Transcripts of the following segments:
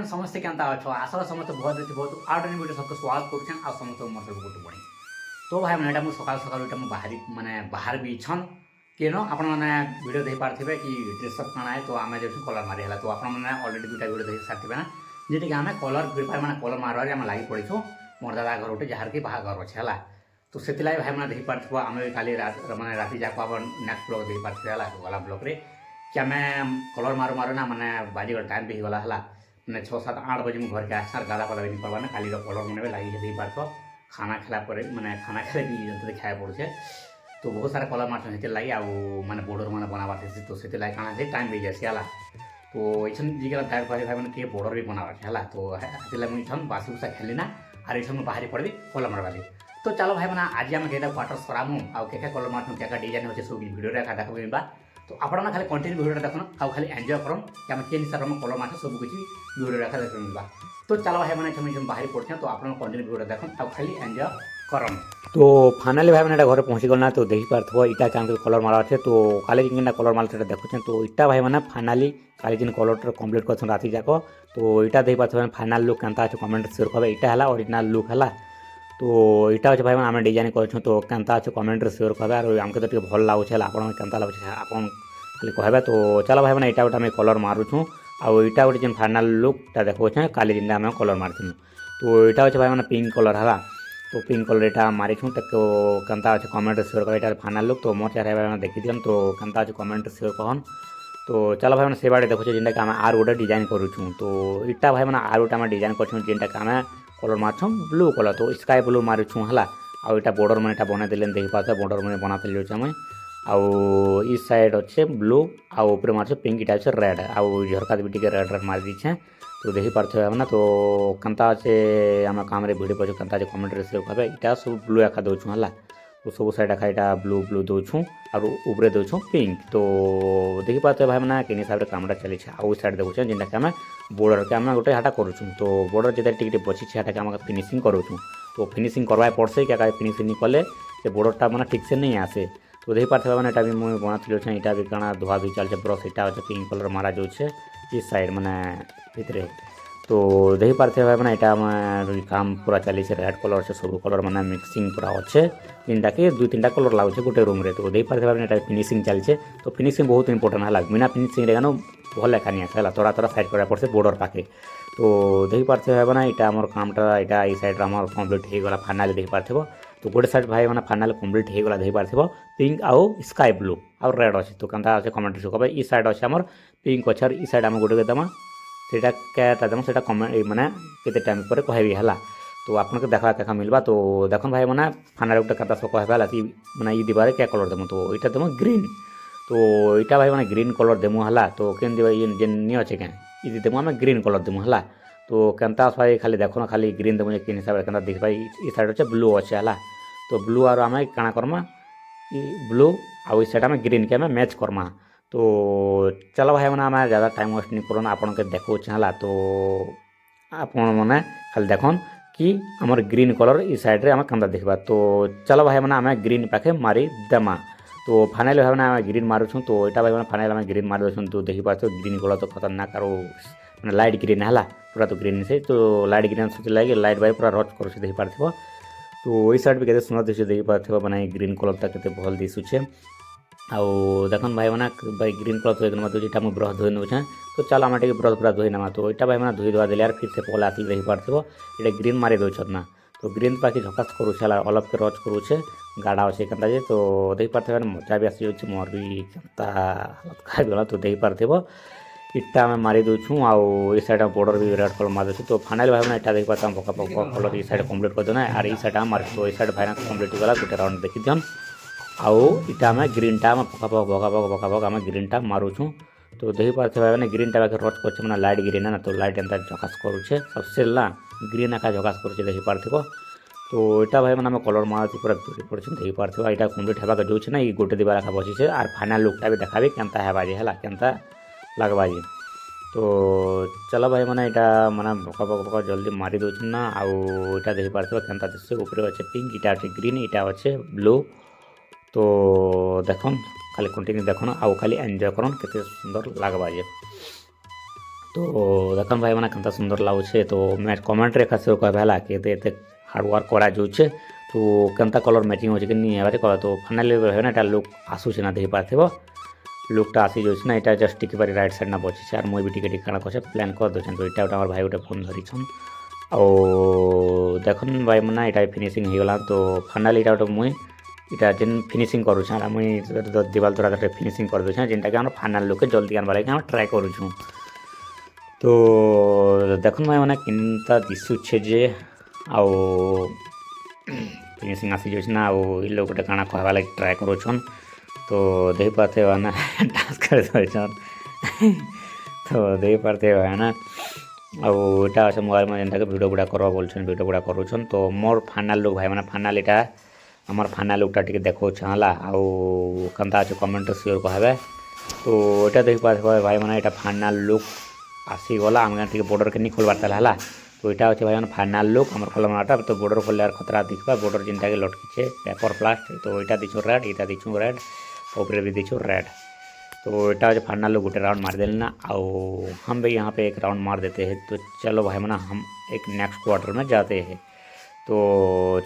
Friend समस्ते Kenta अच्छो आशा समस्त बहुत अच्छे बहुत आउट वीडियो सबको स्वागत करुछन आ समस्त मोर सब गुड मॉर्निंग। तो भाई मैंने मु सकाल सकाल एटा मु बाहर माने बाहर भी छन केनो आपण माने वीडियो देख पारथिबे कि ड्रेस अप काना है तो आमे जेछु कलर मारी हला तो आपण माने ऑलरेडी दुटा वीडियो देख सारथिबे ना जेटे कि आमे कलर प्रिपेयर माने कलर मारवा रे आमे लागि पड़िछो मोर दादा घर उठे जहार के बाहा घर अछि हला। तो सेतिलाई भाई माने देख पारथिबो आमे काली रात माने राति जाको अपन नेक्स्ट ब्लॉग देख पारथिबे हला वाला ब्लॉग रे कि आमे कलर मारू मारू ना माने बाजी टाइम भी गला हला मैंने 6-7-8 बजे मुझे घर के आसार गादा पड़ा नहीं पड़वा ना खाली कलर मन लगे पार्थ खाना खेला मैंने खाना खेले भी जंतु खाए पड़े तो बहुत सारा कलर मार्च से लगे आने बॉर्डर मैंने बनावा तो से लगे काना से टाइम भी जाए तो ये जिगला भाई भाई भाई मैंने बॉर्डर भी बनावा है तो मुझे बासी उसा खेली ना और ये बाहरी पड़ी कलर मारवाली। तो चलो भाई मैंने आज आम क्या क्वार्टर्स करामु आउ क्या कलर मार्चू क्या डिजाइन होचे सब वीडियो रे देखा तो आपण खाली कंटिन्यू वीडियो देखो आउ खाली एंजॉय करन कि आम के हिसाब से कलर मार्च सब कुछ वीडियो रेखा देख मिलवा। तो चलो भाई मैंने बाहर पड़े तो आप कंटिन्यू वीडियो देखो आउ खाली एंजॉय करन। तो फाइनाली भाई मैंने घर पहुँची गलना तो देखी पार्थो इटा क्या कलर मारा है तो काली जिन कलर मारा देखुचे तो इटा भाई मैंने फाइनाली काली जिन कलर कम्प्लीट कर राति जाक तो इटा देख पार्थ फाइनाल लुक क्या अच्छे कमेंट शेयर करें इटा है ओरिजिनल लुक है तो इटा अच्छे भाई आम डिजाइन कर तो क्या अच्छे कमेंट शेयर करें और आमके तो भल लगुचे आपन क्या लगुचे आपन खाली कहबे। तो चलो भाई मैंने इटा गोटे कलर मारुछूँ आउ इटा गोटे जेन फाइनाल लुकटा देखा काली जिन आम कलर मारिथुँ तो इटा अच्छे भाई मैंने पिंक कलर है तो पिंक कलर इटा मारिछूँ तो क्या अच्छे कमेंट शेयर कर इटार फाइनाल लुक तो मोर चार भाई देखी दियन तो क्या अच्छे कमेंट शेयर कहन। तो चलो भाई मैंने से बारे देखुचे जेनटा कि आम आर गोटे डिजाइन करुछूँ तो इटा भाई मैंने आर गोटे आम डिजाइन कर जेनटा कि आम कलर मारछूँ ब्लू कलर तो स्काई ब्लू मारिछूँ है आउ इटा बॉर्डर मैंने बना देले देख पाते बॉर्डर मैंने बना आम आउ इस साइड अच्छे ब्लू आउ ऊपर मार्च पिंक इटा अच्छे रेड आउ झरका भी टे रेड रेड मार दीछे तो देखी पार्थे ना तो क्या अच्छे आम काम भिड़ पड़े क्या अच्छे कमेंट शेयर करें इटा सब ब्लू एका दूँ है तो सब साइड एका इटा ब्लू ब्लू दूँ और ऊपर दूँ पिंक तो देखी पाते भाई मैंने कि हिसाब से कमटा चली आउ साइड देखुचे जेनटा कि आम बॉर्डर के आम गोटे हाटा करुँ तो बॉर्डर जिते टिके बची हाटा आम फिनिशिंग करुँ तो फिनिशिंग करवा पड़से क्या फिनिशिंग कले बॉर्डरटा मैंने ठीक से नहीं आसे तो देखी पार्थे मैंने एटा भी मुझे बनाती अच्छे इटा भी काना धुआ धुई चलছে ब्रश इटा अच्छे पिंक कलर मारा जाऊे इस साइड मैंने भितर तो देखी पार्थे भाई मैंने इटा काम पूरा चली रेड कलर से सब कलर मैंने मिक्सिंग पूरा अच्छे जिनटा कि 2-3टा कलर लगुचे गोटे रूम रे तो देखी पार्थे भाई मैंने फिनिशिंग चलছে तो फिनिशिंग बहुत इंपोर्टेंट है बिना फिनिशिंग रे भल लेखा नहीं आसे थोड़ा थोड़ा साइड करा पड़से बॉर्डर पाखे तो देखी पार्थे भाई ना इटा आम कामटा इटा ये साइड आम कम्प्लीट हो गला फाइनाली देखी पार्थे तो गोटे साइड भाई मैंने फाइनाल कम्प्लीट हो गला देखी पार्थ पिंक आउ स्काई ब्लू आउ रेड अच्छे तो क्या अच्छे कमेंट कहे ई साइड अच्छे आम पिंक अच्छे और ई साइड आम गोटे देमा से क्या देमा से कमेंट मैंने केते टाइम पर कहबी है तो आपको देखा देखा मिलवा। तो देख भाई मैंने फाइनाल गोटे क्या सब कहबा मैंने ई दीवार क्या कलर देमु तो यहाँ देमु ग्रीन तो यहाँ भाई मैंने ग्रीन कलर देमु है तो केन जेन नहीं अच्छे क्या ये देमु आम ग्रीन कलर देमु है तो क्या भाई खाली देख ना खाली ग्रीन देमु कि हिसाब से क्या देख भाई ई साइड अच्छे ब्लू अच्छे है तो ब्लू और आम काଣା करमा ब्लू आउ साइड आम ग्रीन के आम मैच करमा। तो चलो भाई मैंने आम ज़्यादा टाइम वेस्ट नहीं करना आपन के देखो है तो आपण मैंने खाली देखन कि आमर ग्रीन कलर इ साइड रे आम क्या देखा। तो चलो भाई मैंने आम ग्रीन पाखे मारी देमा तो फाइनाली भाई मैंने ग्रीन मारुछूँ तो यहाँ भाई मैंने फाइनाल आम ग्रीन मारी दूँ तो देखी पार्थ ग्रीन कलर तो खतरनाक और मैंने लाइट ग्रीन है पूरा तो ग्रीन से तो लाइट ग्रीन सोच लगे लाइट भाई पूरा रच कर देखी पार्थ तो ये साइड भी केते सुंदर दिशे देखी पार्थ मैंने ग्रीन कलरटा केते भल दिशुचे आउ देखन भाई मैंने भाई ग्रीन कलर तो एकदम दूसरी मुझे ब्रश धोई नौचे तो चल आम टे ब्रश पूरा धोई नमा तो यहाँ भाई मैंने धोई धुआ देले यार फिर से पहले आसिक देखी पार्थ ये ग्रीन मारी दौन ना तो ग्रीन पाखी झकास करुचे अलग के रच करुचे गाढ़ा अच्छे क्या तो देख पार्थे मजा भी आसी जाऊँ मोर भी क्या हालत खराब गला तो देख पार्थ इटा आम मारी दूँ आउ साइड बॉर्डर भी रेड कलर मार दूँ तो फाइनाल भाई मैंने इटा देख पाता पका पका कलर ये साइड कम्प्लीट कर देना और ये साइड आम मार तो ये साइड भाई कम्प्लीट होगा गोटे राउंड देखी दियन आउ इटा आम ग्रीनटा आम पका पक भगा भग भगा भग आम ग्रीनटा मारुछूँ तो देखी पार्थे भाई मैंने ग्रीनटा रच कर मैंने लाइट ग्रीन है ना तो लाइट एंता झकास करुचे सबसे ना ग्रीन एका झकास करुचे देखी पार्थिव तो यहाँ भाई मैंने कलर मार पूरा पड़े देखी पार्थिव यहाँ कम्प्लीट होगा जो ना ये गोटे दीवार एका बची और फाइनाल लुकटा भी देखा क्या है है क्या लगवा जी। तो चलो भाई मैंने यहाँ मैंने भका भका भका जल्दी मारी दूँ ना आउ यहाँ देखी पार्थ क्या दिशे ऊपर अच्छे पिंक इटा अच्छे ग्रीन इटा अच्छे ब्लू तो देखन खाली कंटिन्यू देखन आउ खाली एंजॉय करन केते सुंदर लगवा जे। तो देखन भाई मैंने केनता सुंदर लाଗୁଛେ तो मैं कमेंट रे खास कहला कि एते हार्ड वर्क करा जाउछे तो केनता कलर मैचिंग होचे कि नहीं हेबारे कह तो फाइनली है ना एटा लुक आसुचे ना देख पारथिबो लुकटा आसी जाउछ ना एटा जस्ट टिके पारी राइट साइड ना बचिছে আর মুই भी टिके टिके काना कसे प्लान कर दोछन तो एटा हमर भाई गोटे फोन धरिछन ଆଉ ଦେଖନ୍ ଭାଇ ମାନେ ଏଇଟା ଫିନିସିଂ ହେଇଗଲା ତ ଫାଇନାଲି ଏଇଟା ଗୋଟେ ମୁଇଁ ଏଇଟା ଯେନ୍ ଫିନିସିଂ କରୁଛେଁ ହେଲା ମୁଇଁ ଦିବାଲ ତରା ଫିନିସିଂ କରିଦେଉଛେଁ ଯେନ୍ଟାକି ଆମର ଫାଇନାଲ ଲୁକେ ଜଲ୍ଦି ଆନବାର୍ ଲାଗି ଆମେ ଟ୍ରାଏ କରୁଛୁଁ ତ ଦେଖନ୍ ଭାଇ ମାନେ କେନ୍ତା ଦିଶୁଛେ ଯେ ଆଉ ଫିନିସିଂ ଆସିଯାଉଛି ନା ଆଉ ଇ ଲୋକ ଗୋଟେ କାଣା କହିବା ଲାଗି ଟ୍ରାଏ କରୁଛନ୍ ତ ଦେଇପାରୁଥିବେ ନା ଡାନ୍ସ କରିଦେଉଛନ୍ ତ ଦେଇପାରୁଥିବେ ନା ଆଉ ଏଇଟା ଅଛି ମୋବାଇଲ୍ ମାନେ ଯେନ୍ଟାକି ଭିଡ଼ିଓ ଗୁଡ଼ା କରବା ବୋଲୁଛନ୍ ଭିଡ଼ିଓ ଗୁଡ଼ା କରୁଛନ୍ ତ ମୋର୍ ଫାଇନାଲ୍ ଲୁକ୍ ଭାଇ ମାନେ ଫାଇନାଲ୍ ଏଇଟା ଆମର ଫାଇନାଲ୍ ଲୁକ୍ଟା ଟିକେ ଦେଖଉଛନ୍ ହେଲା ଆଉ କେନ୍ତା ଅଛି କମେଣ୍ଟରେ ସିଓର କହିବେ ତ ଏଇଟା ଦେଖିପାରୁଥିବେ ଭାଇ ମାନେ ଏଇଟା ଫାଇନାଲ୍ ଲୁକ୍ ଆସିଗଲା ଆମେ ଟିକେ ବର୍ଡ଼ର୍ କେନି ଖୋଲବାର୍ ତାହେଲେ ହେଲା ତ ଏଇଟା ଅଛି ଭାଇ ମାନେ ଫାଇନାଲ୍ ଲୁକ୍ ଆମର କଲମଟା ତ ବର୍ଡ଼ର୍ ଖୋଲିବାର ଖତରା ଦେଖିବା ବର୍ଡ଼ର୍ ଯେନ୍ଟାକି ଲଟକିଛେ पेपर प्लास्ट तो यहाँ दीचु रेड यहाँ दीचु रेड ऊपर भी दीचु रेड तो यहाँ जो फाइनल गोटे राउंड मार देना आओ हम भी यहाँ पे एक राउंड मार देते हैं तो चलो भाई मना हम एक नेक्स्ट क्वार्टर में जाते हैं तो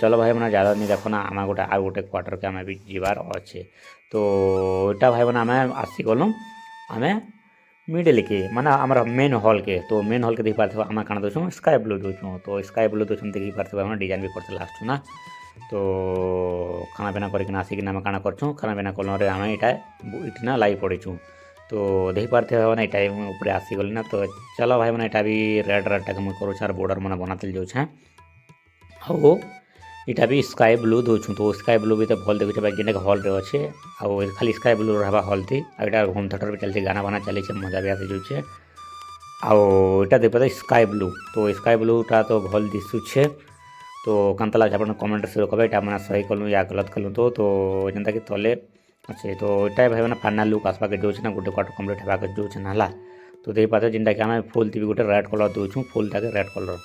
चलो भाई मना ज़्यादा नहीं देखो ना आम गोटे आ गोटे क्वार्टर के आम भी जीवार अच्छे तो यहाँ भाई मना आम आसी गलु आम मिडिल के माना आमर मेन हॉल के तो मेन हॉल के देख पार्थ आम काण दूँ स्काई ब्लू दूँ तो स्काई ब्लू दूँ देखी पार्थ डिजाइन भी करते लास्ट ना तो खाना पीना करके आसिक आम काण कर खाना पीना कलर आम इटना लगी पड़ीचु तो देख पार्थे भाई यहाँ ऊपर आसीगली ना तो चलो भाई मैंने यहाँ भी रेड रेड टाक मुझे करूँ बॉर्डर मैंने बनाते जाऊँ आओ यहाँ भी स्काई ब्लू दूँ तो स्काई ब्लू भी तो भल देखुचे भाई जेनटा हॉल रे अच्छे आउ खाली स्काई ब्लू रहा हॉल थी आईटा होम थिएटर भी चलती गाना बाना चली मजा भी आसी जाऊे आओ यहाँ देख पाते स्काई ब्लू तो स्काई ब्लूटा तो भल दिशुचे तो केनता लगे आप कमेंट से कहे यहाँ मैंने सही कलु या गलत कलु तो जेनता कि तले अच्छे तो यहाँ भाई मैंने फाइनल लुक आसवा के जाऊँ ना गोटे क्वार्टर कम्प्लीट होगा जाऊँ ना तो देख पाते जेनटा कि आम फुल थी गोटे रेड कलर दूँ फुल टाके रेड कलर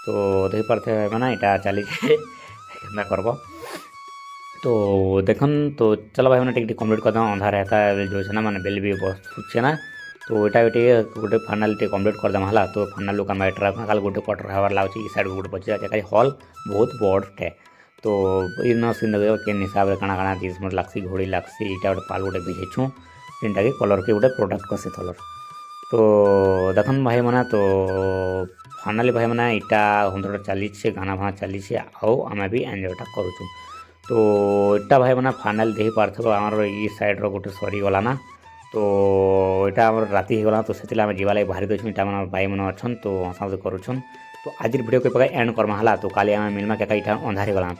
तो देख पाते मैंने यहाँ चली केन्ता करब तो देखन तो चलो भाई मैंने टिक कम्प्लीट करदे अंधार रहता है जो है ना मैंने बेल भी बसुचे ना तो यहाँ गोटे फाइनल कम्प्लीट करदेमा है तो फाइनल लुक आम खाली गोटे क्वार्टर हबार लगे साइड गोटे बचे खाली हॉल बहुत बड़टे तो इन सीन देख केन हिसाब से काଣା काଣା जिस मतलब लगसी घोड़ी लगसी यहाँ गोटे पाल गोटे भिजेछुँ जेनटा कि कलर के गोटे प्रोडक्ट कसे कलर तो देखन भाई मैंने तो फाइनाली भाई मैंने यहाँ होम थिएटर चली गाना भाना चली आउ आम भी एंजयटा करुँ तो यहाँ भाई मैंने फाइनाल देख पार्थ आमर ये सैड्र गोटे सरीगला ना तो यहाँ आम राति होगला तो से आम जीवा लगे बाहरी दूँ यहाँ मैंने भाई मैंने अच्छन तो हसा हसी करुन तो आज वीडियो के पका एंड करमा है तो काली आम मिलमा क्या यहाँ अंधार होगला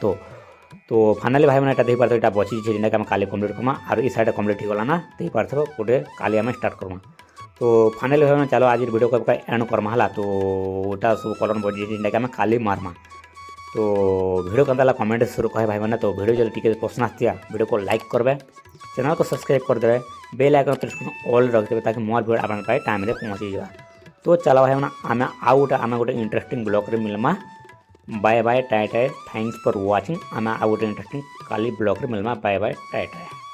तो फाइनाली भाई मैंने यहाँ देख पार्थ यहाँ बची जेनटा कि काली कम्प्लीट करमा और ये साइड कम्प्लीट होगला ना देख पार्थ गोटे काली आम स्टार्ट करमा तो फाइनाली भाई चलो आज वीडियो को एंड करमा है तो यहाँ सब कलर बजी जेनटा कि आम काली मारमा तो वीडियो केनता कमेंट शुरू कहे भाई मैंने तो वीडियो जल्दी टिके पसंद आती है वीडियो को लाइक करबे चैनल को सब्सक्राइब कर देवे बेल आइकन प्रेस ऑल रख देवे ताकि मोर वीडियो आपन पाए टाइम रे पहुंची जाए तो चलो भाई मैंने आम आउ गोटे इंटरेस्टिंग ब्लॉग रे मिलमा bye bye tata thanks for watching आम आउ गोटे इंटरेस्टिंग काली ब्लॉग रे मिलमा बाय बाय टाटा।